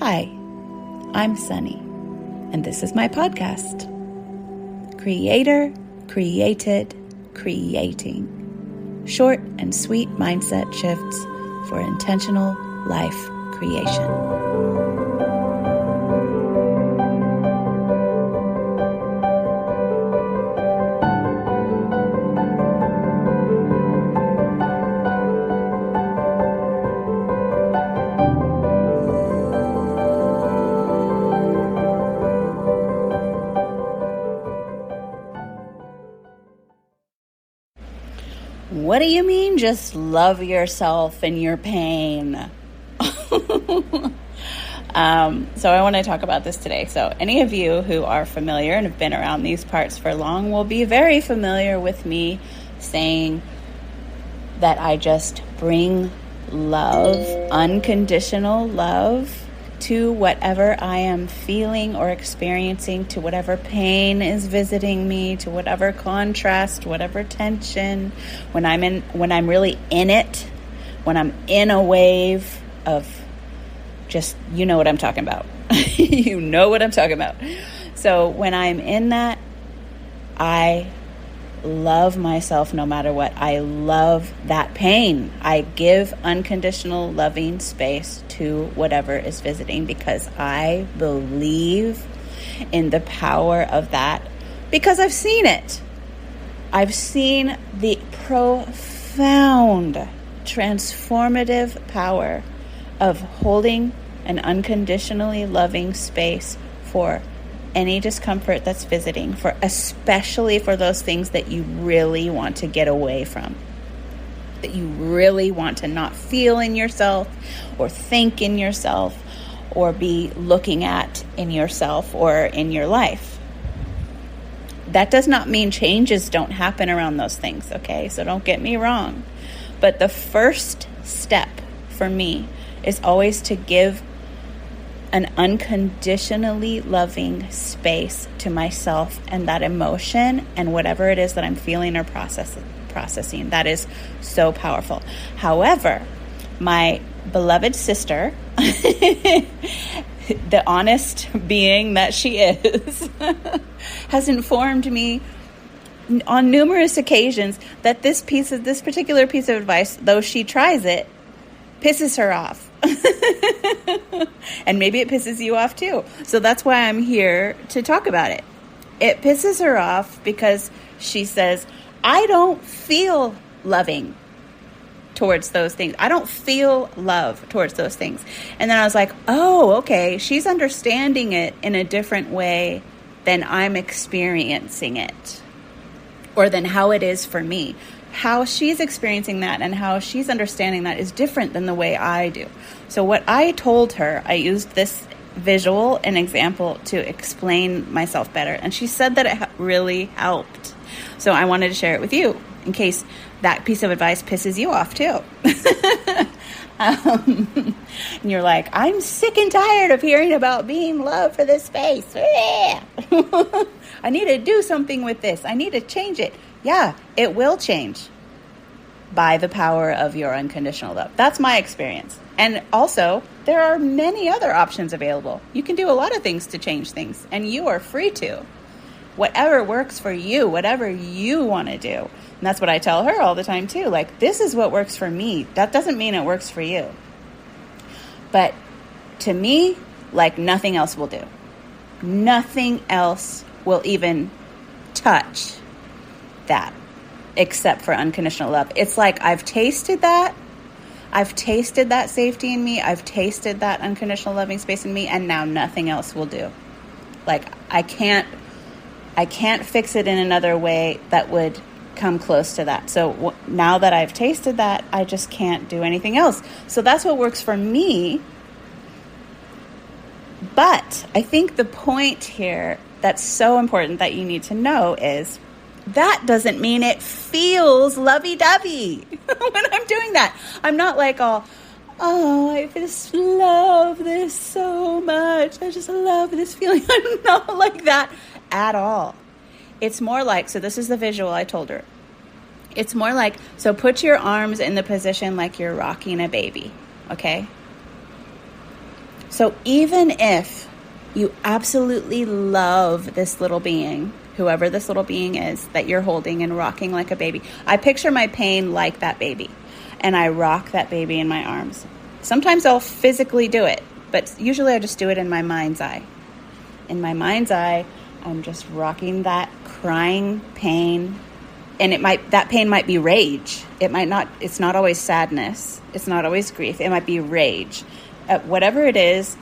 Hi, I'm Sunni, and this is my podcast, Creator, Created, Creating. Short and sweet mindset shifts for intentional life creation. What do you mean just love yourself and your pain? So I want to talk about this today. So any of you who are familiar and have been around these parts for long will be very familiar with me saying that I just bring love, unconditional love, to whatever I am feeling or experiencing, to whatever pain is visiting me, to whatever contrast, whatever tension, when I'm really in it, when I'm in a wave of just, you know what I'm talking about. You know what I'm talking about. So when I'm in that, I love myself no matter what. I love that pain. I give unconditional loving space to whatever is visiting because I believe in the power of that because I've seen it. I've seen the profound transformative power of holding an unconditionally loving space for any discomfort that's visiting, especially for those things that you really want to get away from, that you really want to not feel in yourself or think in yourself or be looking at in yourself or in your life. That does not mean changes don't happen around those things, okay? So don't get me wrong. But the first step for me is always to give an unconditionally loving space to myself and that emotion and whatever it is that I'm feeling or processing. That is so powerful. However, my beloved sister, the honest being that she is, has informed me on numerous occasions that this particular piece of advice, though she tries it, pisses her off. And maybe it pisses you off too. So that's why I'm here to talk about it. It pisses her off because she says, I don't feel loving towards those things. I don't feel love towards those things. And then I was like, oh, okay. She's understanding it in a different way than I'm experiencing it, or than how it is for me. How she's experiencing that and how she's understanding that is different than the way I do. So what I told her, I used this visual and example to explain myself better. And she said that it really helped. So I wanted to share it with you in case that piece of advice pisses you off too. And you're like, I'm sick and tired of hearing about being loved for this space. I need to do something with this. I need to change it. Yeah, it will change by the power of your unconditional love. That's my experience. And also, there are many other options available. You can do a lot of things to change things, and you are free to. Whatever works for you, whatever you want to do. And that's what I tell her all the time too. Like, this is what works for me. That doesn't mean it works for you. But to me, like, nothing else will do. Nothing else will even touch that except for unconditional love. It's like I've tasted that. I've tasted that safety in me. I've tasted that unconditional loving space in me, and now nothing else will do. Like, I can't fix it in another way that would come close to that. So now that I've tasted that, I just can't do anything else. So that's what works for me. But I think the point here that's so important that you need to know is that doesn't mean it feels lovey-dovey when I'm doing that. I'm not like all, oh, I just love this so much. I just love this feeling. I'm not like that at all. It's more like, so this is the visual I told her. It's more like, so put your arms in the position like you're rocking a baby, okay? So even if you absolutely love this little being, whoever this little being is that you're holding and rocking like a baby, I picture my pain like that baby, and I rock that baby in my arms. Sometimes I'll physically do it, but usually I just do it in my mind's eye. In my mind's eye, I'm just rocking that crying pain, and that pain might be rage. It's not always sadness. It's not always grief. It might be rage. Whatever it is,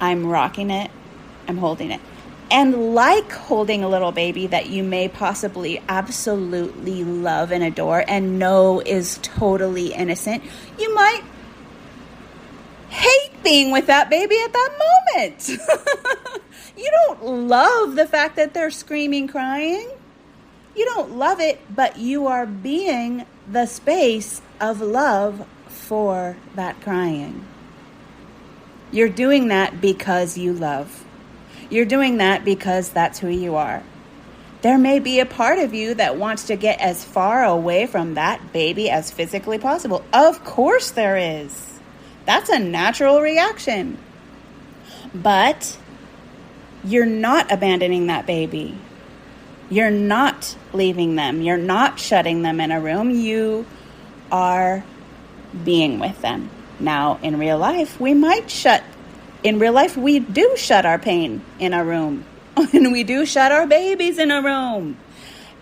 I'm rocking it. I'm holding it. And like holding a little baby that you may possibly absolutely love and adore and know is totally innocent, you might hate being with that baby at that moment. You don't love the fact that they're screaming, crying. You don't love it, but you are being the space of love for that crying. You're doing that because you love. You're doing that because that's who you are. There may be a part of you that wants to get as far away from that baby as physically possible. Of course there is. That's a natural reaction. But you're not abandoning that baby. You're not leaving them. You're not shutting them in a room. You are being with them. Now, in real life, we do shut our pain in a room. And we do shut our babies in a room.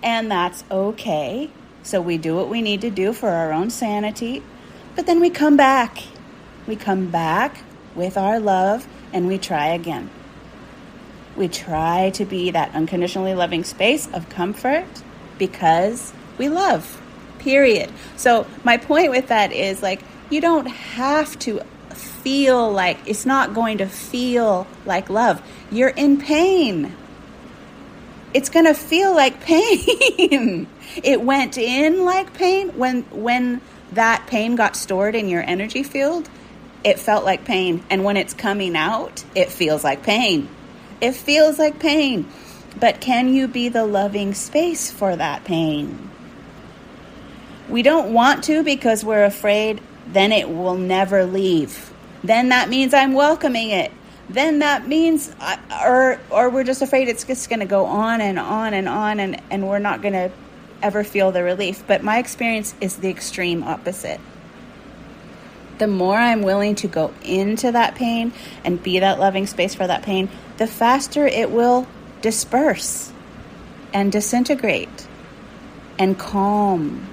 And that's okay. So we do what we need to do for our own sanity. But then we come back. We come back with our love and we try again. We try to be that unconditionally loving space of comfort because we love, period. So my point with that is, like, you don't have to feel like, it's not going to feel like love. You're in pain. It's going to feel like pain. It went in like pain. When that pain got stored in your energy field, it felt like pain. And when it's coming out, it feels like pain. It feels like pain. But can you be the loving space for that pain? We don't want to because we're afraid then it will never leave. Then that means I'm welcoming it. Then that means, or we're just afraid it's just going to go on and on and on, and we're not going to ever feel the relief. But my experience is the extreme opposite. The more I'm willing to go into that pain and be that loving space for that pain, the faster it will disperse and disintegrate and calm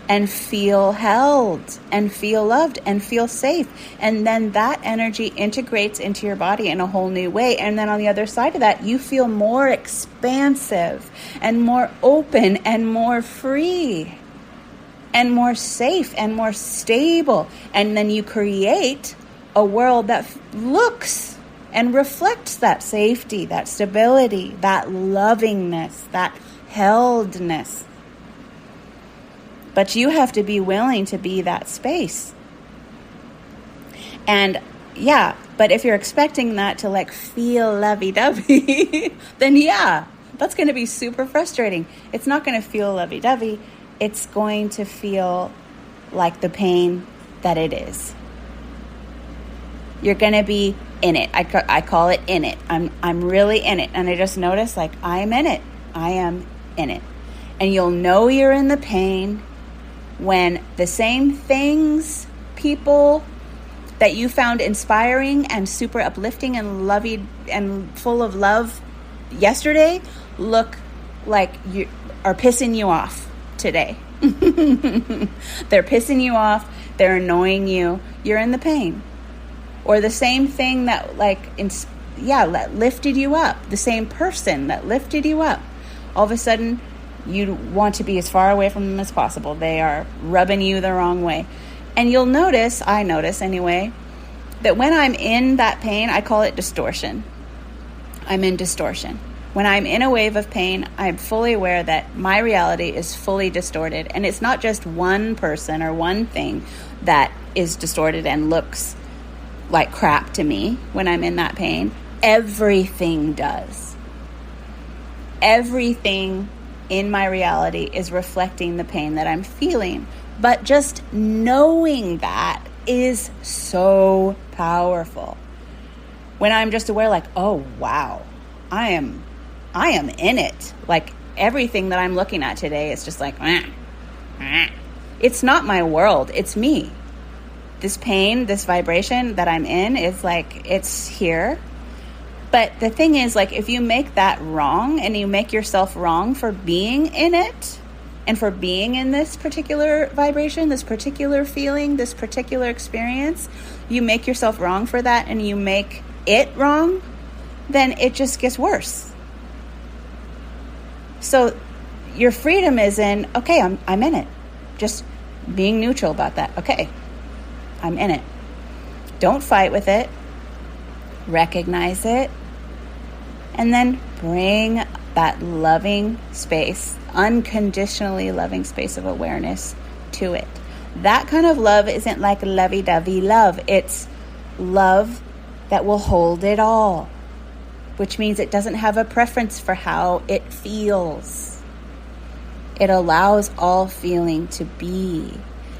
and feel held and feel loved and feel safe. And then that energy integrates into your body in a whole new way. And then on the other side of that, you feel more expansive and more open and more free and more safe and more stable. And then you create a world that looks and reflects that safety, that stability, that lovingness, that heldness. But you have to be willing to be that space. And yeah, but if you're expecting that to like feel lovey-dovey, then yeah, that's going to be super frustrating. It's not going to feel lovey-dovey. It's going to feel like the pain that it is. You're going to be in it. I call it in it. I'm really in it. And I just notice, like, I'm in it. I am in it. And you'll know you're in the pain when the same things, people that you found inspiring and super uplifting and lovey and full of love yesterday look like you are pissing you off today. They're pissing you off. They're annoying you. You're in the pain. Or the same thing that that lifted you up. The same person that lifted you up. All of a sudden, you want to be as far away from them as possible. They are rubbing you the wrong way. And you'll notice, I notice anyway, that when I'm in that pain, I call it distortion. I'm in distortion. When I'm in a wave of pain, I'm fully aware that my reality is fully distorted. And it's not just one person or one thing that is distorted and looks like crap to me when I'm in that pain. Everything does. Everything in my reality is reflecting the pain that I'm feeling. But just knowing that is so powerful. When I'm just aware, like, oh, wow, I am in it. Like, everything that I'm looking at today is just like, it's not my world. It's me. This pain, this vibration that I'm in is like, it's here. But the thing is, like, if you make that wrong and you make yourself wrong for being in it and for being in this particular vibration, this particular feeling, this particular experience, you make yourself wrong for that and you make it wrong, then it just gets worse. So your freedom is in, okay, I'm in it. Just being neutral about that. Okay, I'm in it. Don't fight with it. Recognize it. And then bring that loving space, unconditionally loving space of awareness to it. That kind of love isn't like lovey-dovey love. It's love that will hold it all, which means it doesn't have a preference for how it feels. It allows all feeling to be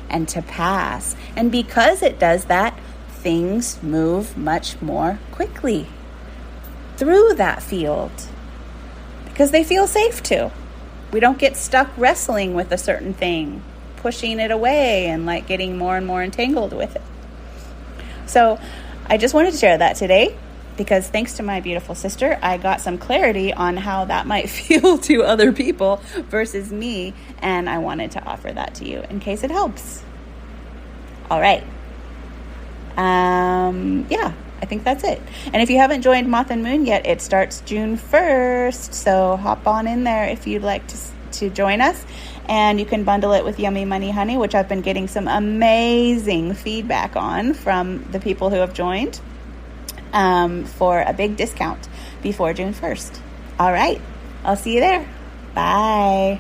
and to pass. And because it does that, things move much more quickly through that field because they feel safe to. We don't get stuck wrestling with a certain thing, pushing it away and like getting more and more entangled with it. So I just wanted to share that today because thanks to my beautiful sister, I got some clarity on how that might feel to other people versus me. And I wanted to offer that to you in case it helps. All right. Yeah, I think that's it. And if you haven't joined Moth and Moon yet, it starts June 1st. So hop on in there if you'd like to join us. And you can bundle it with Yummy Money Honey, which I've been getting some amazing feedback on from the people who have joined for a big discount before June 1st. All right. I'll see you there. Bye.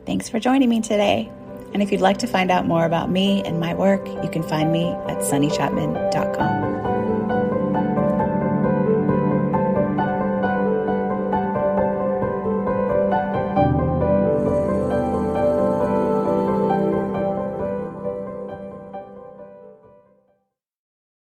Thanks for joining me today. And if you'd like to find out more about me and my work, you can find me at sunnychapman.com.